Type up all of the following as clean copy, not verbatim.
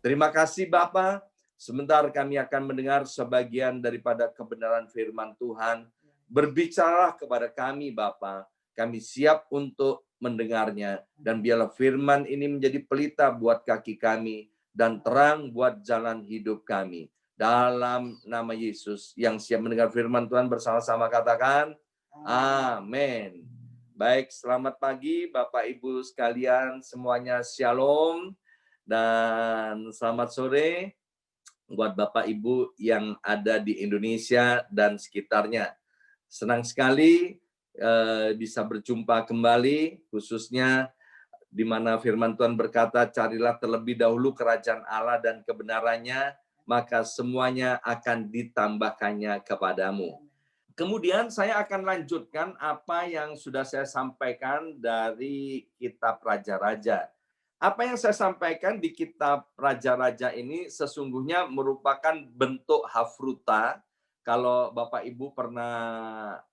Terima kasih Bapak. Sebentar kami akan mendengar sebagian daripada kebenaran firman Tuhan. Berbicara kepada kami Bapak. Kami siap untuk mendengarnya. Dan biarlah firman ini menjadi pelita buat kaki kami. Dan terang buat jalan hidup kami. Dalam nama Yesus yang siap mendengar firman Tuhan bersama-sama katakan, amin. Baik, selamat pagi Bapak Ibu sekalian, semuanya shalom. Dan selamat sore buat Bapak Ibu yang ada di Indonesia dan sekitarnya. Senang sekali bisa berjumpa kembali, khususnya di mana firman Tuhan berkata, carilah terlebih dahulu kerajaan Allah dan kebenarannya, maka semuanya akan ditambahkannya kepadamu. Kemudian saya akan lanjutkan apa yang sudah saya sampaikan dari kitab Raja-Raja. Apa yang saya sampaikan di kitab Raja-Raja ini sesungguhnya merupakan bentuk hafruta. Kalau Bapak Ibu pernah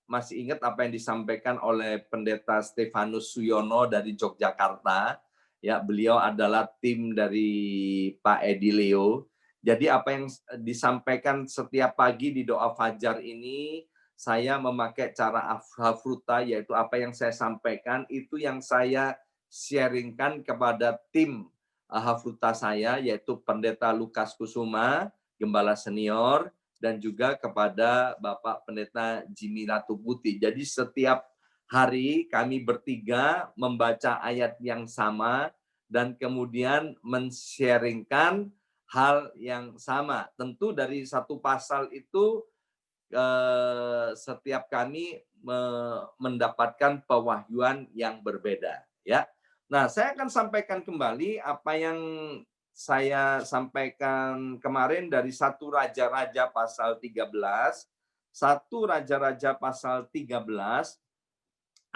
masih ingat apa yang disampaikan oleh Pendeta Stefanus Suyono dari Yogyakarta, ya beliau adalah tim dari Pak Edi Leo. Jadi apa yang disampaikan setiap pagi di doa fajar ini, saya memakai cara hafruta, yaitu apa yang saya sampaikan itu yang saya sharingkan kepada tim hafruta saya, yaitu Pendeta Lukas Kusuma, Gembala Senior, dan juga kepada Bapak Pendeta Jimmy Latuputi. Jadi setiap hari kami bertiga membaca ayat yang sama dan kemudian men-sharingkan hal yang sama. Tentu dari satu pasal itu setiap kami mendapatkan pewahyuan yang berbeda, ya. Nah, saya akan sampaikan kembali apa yang saya sampaikan kemarin dari 1 Raja-Raja pasal 13, 1 Raja-Raja pasal 13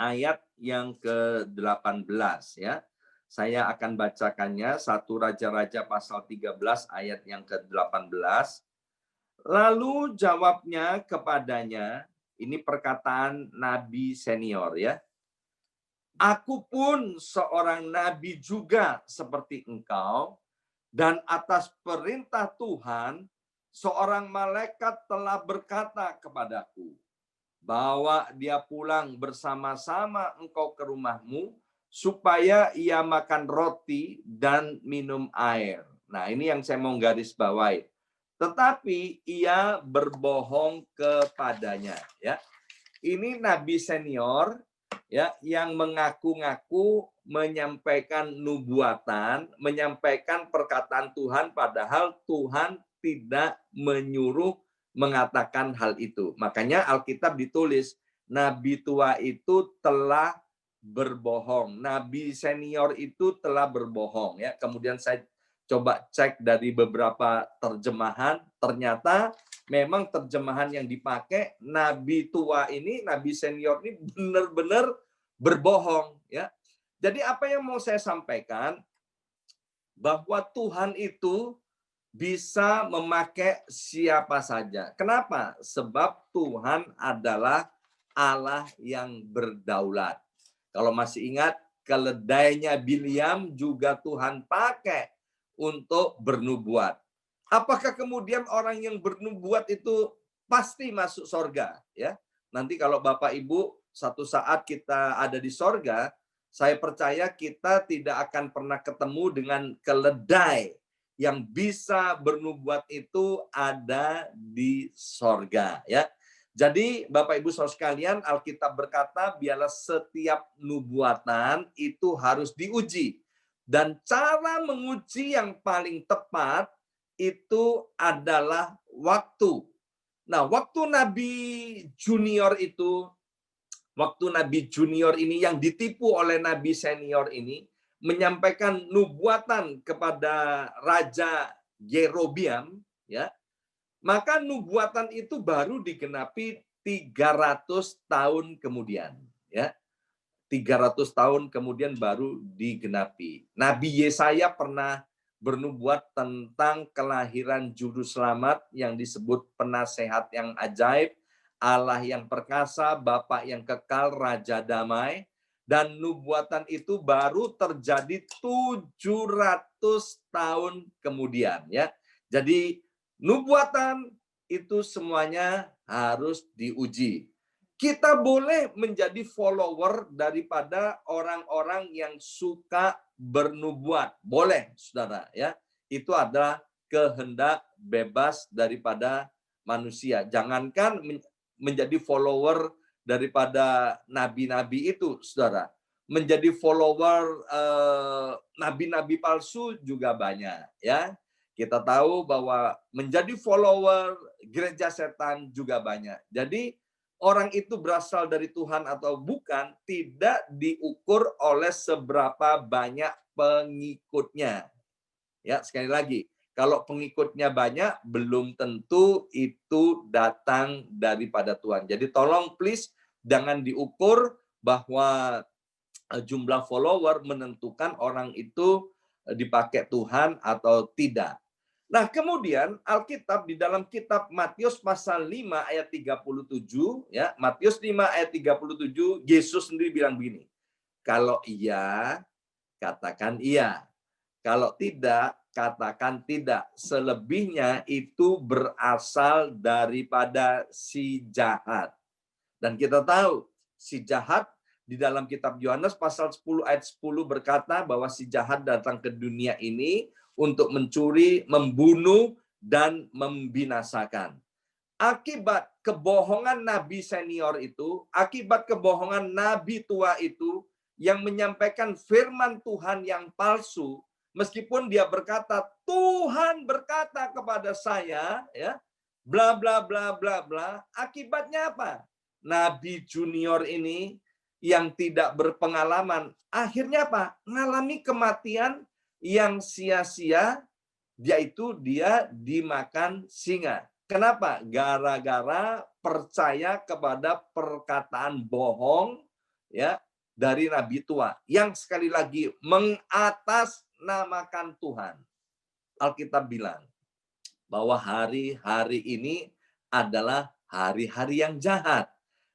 ayat yang ke-18 ya. Saya akan bacakannya 1 Raja-Raja pasal 13 ayat yang ke-18. Lalu jawabnya kepadanya, ini perkataan nabi senior ya. Aku pun seorang nabi juga seperti engkau, dan atas perintah Tuhan, seorang malaikat telah berkata kepadaku, bawa dia pulang bersama-sama engkau ke rumahmu, supaya ia makan roti dan minum air. Nah, ini yang saya mau garis bawahi. Tetapi ia berbohong kepadanya. Ya, ini nabi senior ya yang mengaku-ngaku menyampaikan nubuatan, menyampaikan perkataan Tuhan, padahal Tuhan tidak menyuruh mengatakan hal itu. Makanya Alkitab ditulis, nabi tua itu telah berbohong. Nabi senior itu telah berbohong. Ya, kemudian saya coba cek dari beberapa terjemahan, ternyata memang terjemahan yang dipakai nabi tua ini, nabi senior ini benar-benar berbohong. Ya, jadi apa yang mau saya sampaikan, bahwa Tuhan itu bisa memakai siapa saja. Kenapa? Sebab Tuhan adalah Allah yang berdaulat. Kalau masih ingat, keledainya Bileam juga Tuhan pakai untuk bernubuat. Apakah kemudian orang yang bernubuat itu pasti masuk sorga? Ya, nanti kalau Bapak Ibu satu saat kita ada di sorga, saya percaya kita tidak akan pernah ketemu dengan keledai yang bisa bernubuat itu ada di sorga. Ya, jadi Bapak Ibu saudara sekalian, Alkitab berkata biarlah setiap nubuatan itu harus diuji. Dan cara menguji yang paling tepat itu adalah waktu. Nah, waktu Nabi Junior itu, waktu Nabi Junior ini yang ditipu oleh Nabi Senior ini, menyampaikan nubuatan kepada Raja Yerobiam, ya, maka nubuatan itu baru digenapi 300 tahun kemudian. Ya, 300 tahun kemudian baru digenapi. Nabi Yesaya pernah bernubuat tentang kelahiran juru selamat yang disebut penasehat yang ajaib, Allah yang perkasa, Bapa yang kekal, Raja damai. Dan nubuatan itu baru terjadi 700 tahun kemudian, ya. Jadi nubuatan itu semuanya harus diuji. Kita boleh menjadi follower daripada orang-orang yang suka bernubuat. Boleh, Saudara, ya. Itu adalah kehendak bebas daripada manusia. Jangankan menjadi follower daripada nabi-nabi itu, Saudara. Menjadi follower nabi-nabi palsu juga banyak, ya. Kita tahu bahwa menjadi follower gereja setan juga banyak. Jadi orang itu berasal dari Tuhan atau bukan tidak diukur oleh seberapa banyak pengikutnya. Ya, sekali lagi, kalau pengikutnya banyak, belum tentu itu datang daripada Tuhan. Jadi tolong please jangan diukur bahwa jumlah follower menentukan orang itu dipakai Tuhan atau tidak. Nah, kemudian Alkitab di dalam kitab Matius pasal 5 ayat 37, ya, Matius 5 ayat 37, Yesus sendiri bilang begini, kalau iya, katakan iya. Kalau tidak, katakan tidak. Selebihnya itu berasal daripada si jahat. Dan kita tahu, si jahat di dalam kitab Yohanes pasal 10 ayat 10 berkata bahwa si jahat datang ke dunia ini untuk mencuri, membunuh, dan membinasakan. Akibat kebohongan nabi senior itu, akibat kebohongan nabi tua itu, yang menyampaikan firman Tuhan yang palsu, meskipun dia berkata, Tuhan berkata kepada saya, ya, bla bla bla bla bla, akibatnya apa? Nabi junior ini yang tidak berpengalaman, akhirnya apa? Mengalami kematian yang sia-sia, yaitu dia dimakan singa. Kenapa? Gara-gara percaya kepada perkataan bohong, ya, dari nabi tua yang sekali lagi mengatasnamakan Tuhan. Alkitab bilang bahwa hari-hari ini adalah hari-hari yang jahat.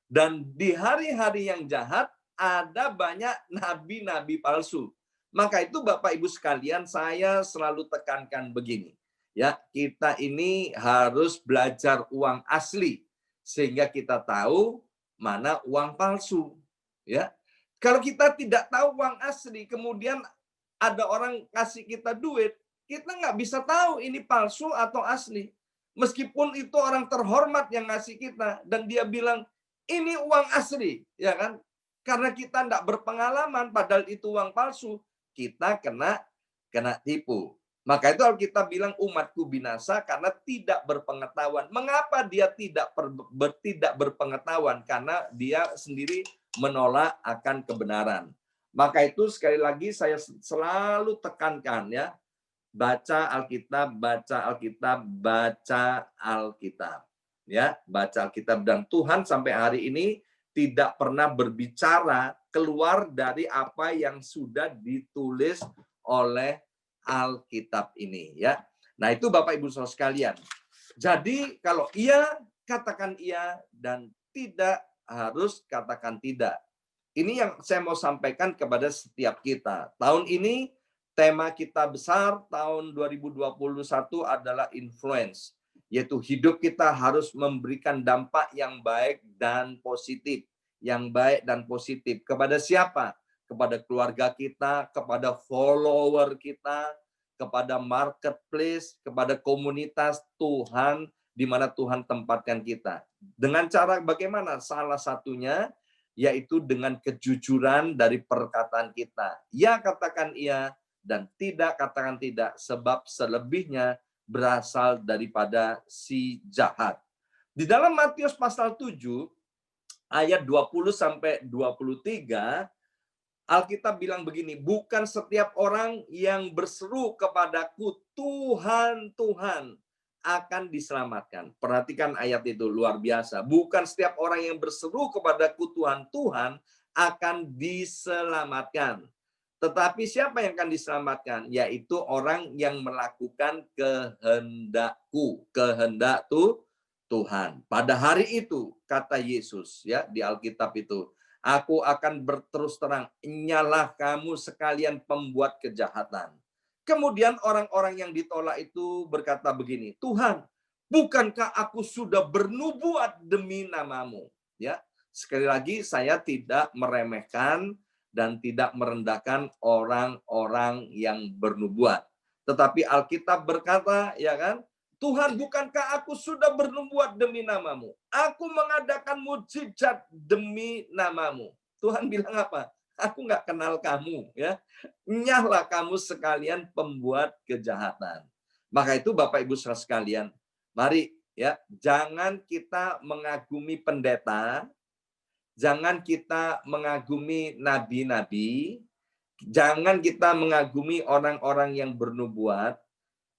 Dan di hari-hari yang jahat ada banyak nabi-nabi palsu. Maka itu Bapak Ibu sekalian, saya selalu tekankan begini. Ya, kita ini harus belajar uang asli sehingga kita tahu mana uang palsu. Ya. Kalau kita tidak tahu uang asli, kemudian ada orang kasih kita duit, kita nggak bisa tahu ini palsu atau asli. Meskipun itu orang terhormat yang ngasih kita dan dia bilang ini uang asli, ya kan? Karena kita nggak berpengalaman, padahal itu uang palsu, kita kena tipu. Maka itu Alkitab bilang umatku binasa karena tidak berpengetahuan. Mengapa dia tidak berpengetahuan? Karena dia sendiri menolak akan kebenaran. Maka itu sekali lagi saya selalu tekankan, ya, baca Alkitab, baca Alkitab, baca Alkitab. Ya, baca Alkitab. Dan Tuhan sampai hari ini tidak pernah berbicara keluar dari apa yang sudah ditulis oleh Alkitab ini, ya. Nah, itu Bapak Ibu Saudara sekalian. Jadi kalau iya, katakan iya, dan tidak harus katakan tidak. Ini yang saya mau sampaikan kepada setiap kita. Tahun ini tema kita besar tahun 2021 adalah influence, yaitu hidup kita harus memberikan dampak yang baik dan positif. Yang baik dan positif. Kepada siapa? Kepada keluarga kita, kepada follower kita, kepada marketplace, kepada komunitas Tuhan, di mana Tuhan tempatkan kita. Dengan cara bagaimana? Salah satunya yaitu dengan kejujuran dari perkataan kita. Ya katakan iya, dan tidak katakan tidak, sebab selebihnya berasal daripada si jahat. Di dalam Matius pasal 7, ayat 20 sampai 23, Alkitab bilang begini, bukan setiap orang yang berseru kepadaku, Tuhan, Tuhan, akan diselamatkan. Perhatikan ayat itu, luar biasa. Bukan setiap orang yang berseru kepadaku, Tuhan, Tuhan, akan diselamatkan. Tetapi siapa yang akan diselamatkan? Yaitu orang yang melakukan kehendakku. Kehendak Tuhan. Pada hari itu, kata Yesus, ya, di Alkitab itu, Aku akan berterus terang, nyalah kamu sekalian pembuat kejahatan. Kemudian orang-orang yang ditolak itu berkata begini, Tuhan, bukankah aku sudah bernubuat demi namamu? Ya, sekali lagi saya tidak meremehkan dan tidak merendahkan orang-orang yang bernubuat. Tetapi Alkitab berkata, ya kan, Tuhan, bukankah aku sudah bernubuat demi namamu? Aku mengadakan mujizat demi namamu. Tuhan bilang apa? Aku nggak kenal kamu, ya. Nyahlah kamu sekalian pembuat kejahatan. Maka itu Bapak Ibu Saudara sekalian, mari ya, jangan kita mengagumi pendeta, jangan kita mengagumi nabi-nabi, jangan kita mengagumi orang-orang yang bernubuat.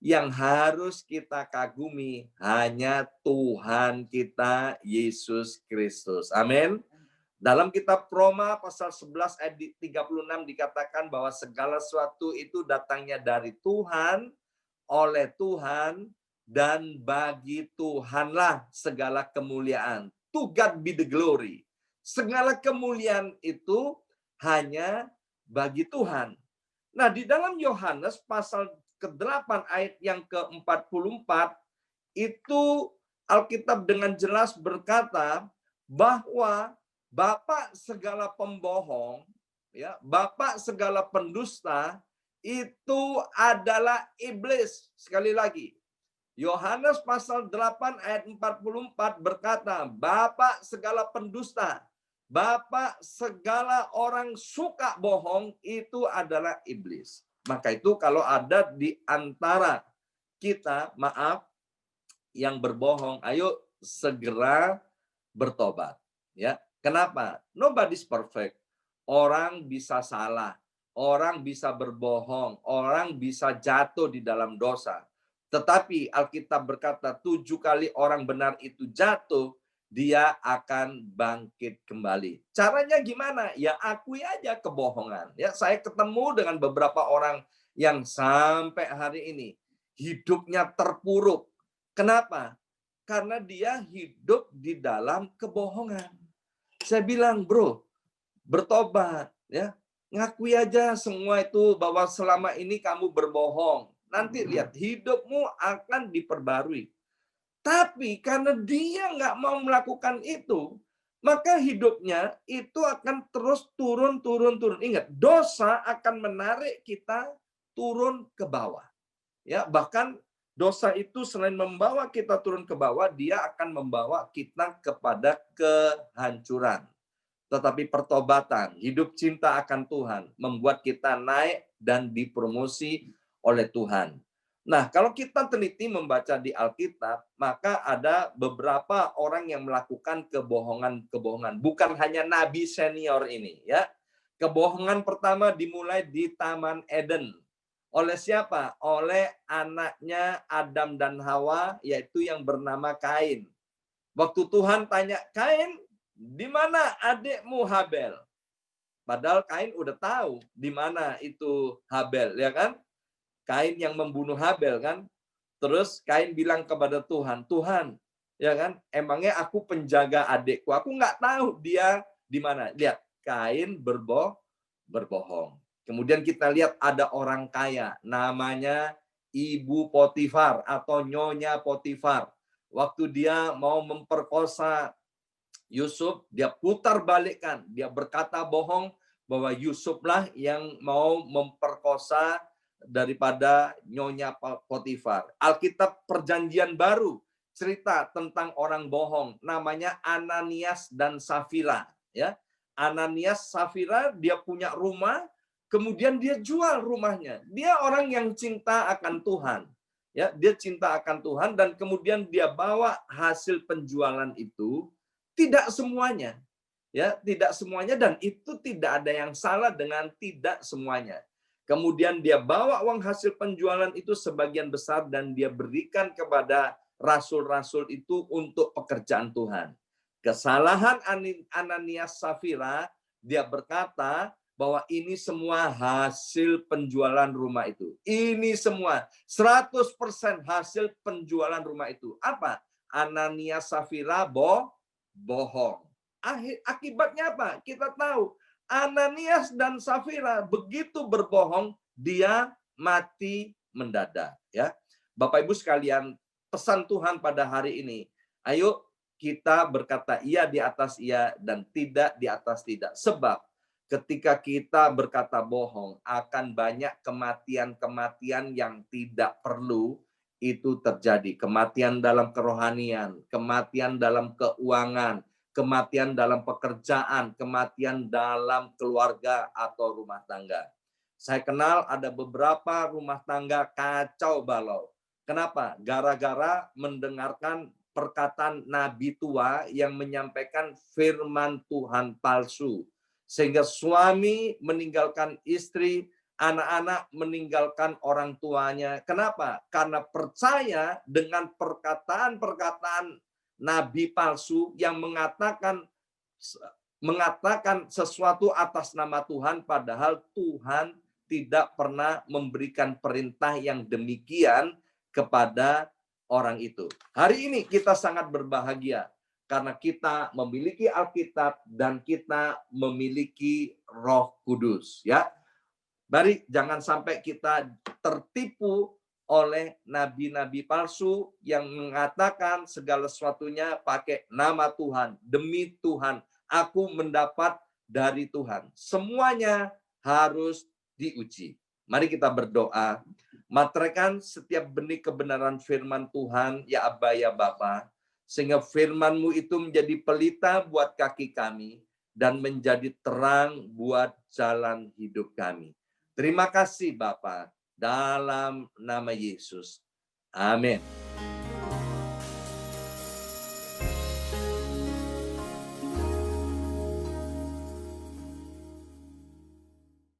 Yang harus kita kagumi hanya Tuhan kita, Yesus Kristus. Amin. Dalam kitab Roma pasal 11 ayat 36 dikatakan bahwa segala sesuatu itu datangnya dari Tuhan, oleh Tuhan, dan bagi Tuhanlah segala kemuliaan. To God be the glory. Segala kemuliaan itu hanya bagi Tuhan. Nah, di dalam Yohanes pasal ke-8 ayat yang ke-44 itu Alkitab dengan jelas berkata bahwa bapak segala pembohong, ya, bapak segala pendusta itu adalah iblis. Sekali lagi, Yohanes pasal 8 ayat 44 berkata, bapak segala pendusta, bapak segala orang suka bohong itu adalah iblis. Maka itu kalau ada di antara kita, maaf, yang berbohong, ayo segera bertobat. Ya, kenapa? Nobody's perfect. Orang bisa salah, orang bisa berbohong, orang bisa jatuh di dalam dosa. Tetapi Alkitab berkata 7 kali orang benar itu jatuh, dia akan bangkit kembali. Caranya gimana? Ya akui aja kebohongan. Ya, saya ketemu dengan beberapa orang yang sampai hari ini hidupnya terpuruk. Kenapa? Karena dia hidup di dalam kebohongan. Saya bilang, bro, bertobat, ya, ngakui aja semua itu bahwa selama ini kamu berbohong. Nanti lihat hidupmu akan diperbarui. Tapi karena dia nggak mau melakukan itu, maka hidupnya itu akan terus turun. Ingat, dosa akan menarik kita turun ke bawah. Ya, bahkan dosa itu selain membawa kita turun ke bawah, dia akan membawa kita kepada kehancuran. Tetapi pertobatan, hidup cinta akan Tuhan, membuat kita naik dan dipromosi oleh Tuhan. Nah, kalau kita teliti membaca di Alkitab, maka ada beberapa orang yang melakukan kebohongan-kebohongan. Bukan hanya nabi senior ini, ya. Kebohongan pertama dimulai di Taman Eden. Oleh siapa? Oleh anaknya Adam dan Hawa, yaitu yang bernama Kain. Waktu Tuhan tanya, Kain, di mana adikmu Habel? Padahal Kain udah tahu di mana itu Habel, ya kan? Kain yang membunuh Habel kan. Terus Kain bilang kepada Tuhan, Tuhan, ya kan? Emangnya aku penjaga adikku? Aku nggak tahu dia di mana. Lihat, Kain berbohong. Kemudian kita lihat ada orang kaya, namanya Ibu Potifar atau Nyonya Potifar. Waktu dia mau memperkosa Yusuf, dia putar balikkan. Dia berkata bohong bahwa Yusuflah yang mau memperkosa daripada Nyonya Potifar. Alkitab Perjanjian Baru cerita tentang orang bohong, namanya Ananias dan Safira. Ya, Ananias Safira dia punya rumah, kemudian dia jual rumahnya. Dia orang yang cinta akan Tuhan. Ya, dia cinta akan Tuhan dan kemudian dia bawa hasil penjualan itu, tidak semuanya. Ya, tidak semuanya dan itu tidak ada yang salah dengan tidak semuanya. Kemudian dia bawa uang hasil penjualan itu sebagian besar dan dia berikan kepada rasul-rasul itu untuk pekerjaan Tuhan. Kesalahan Ananias Safira, dia berkata bahwa ini semua hasil penjualan rumah itu. Ini semua 100% hasil penjualan rumah itu. Apa? Ananias Safira bohong. Akibatnya apa? Kita tahu Ananias dan Safira begitu berbohong, dia mati mendadak. Ya, Bapak Ibu sekalian, pesan Tuhan pada hari ini, ayo kita berkata iya di atas iya dan tidak di atas tidak. Sebab ketika kita berkata bohong, akan banyak kematian-kematian yang tidak perlu itu terjadi. Kematian dalam kerohanian, kematian dalam keuangan, kematian dalam pekerjaan, kematian dalam keluarga atau rumah tangga. Saya kenal ada beberapa rumah tangga kacau balau. Kenapa? Gara-gara mendengarkan perkataan nabi tua yang menyampaikan firman Tuhan palsu. Sehingga suami meninggalkan istri, anak-anak meninggalkan orang tuanya. Kenapa? Karena percaya dengan perkataan-perkataan nabi palsu yang mengatakan sesuatu atas nama Tuhan, padahal Tuhan tidak pernah memberikan perintah yang demikian kepada orang itu. Hari ini kita sangat berbahagia karena kita memiliki Alkitab dan kita memiliki Roh Kudus, ya. Mari jangan sampai kita tertipu oleh nabi-nabi palsu yang mengatakan segala sesuatunya pakai nama Tuhan, demi Tuhan, aku mendapat dari Tuhan. Semuanya harus diuji. Mari kita berdoa. Materaikan setiap benih kebenaran firman Tuhan, ya Aba, ya Bapa, sehingga firman-Mu itu menjadi pelita buat kaki kami dan menjadi terang buat jalan hidup kami. Terima kasih Bapa, dalam nama Yesus. Amin.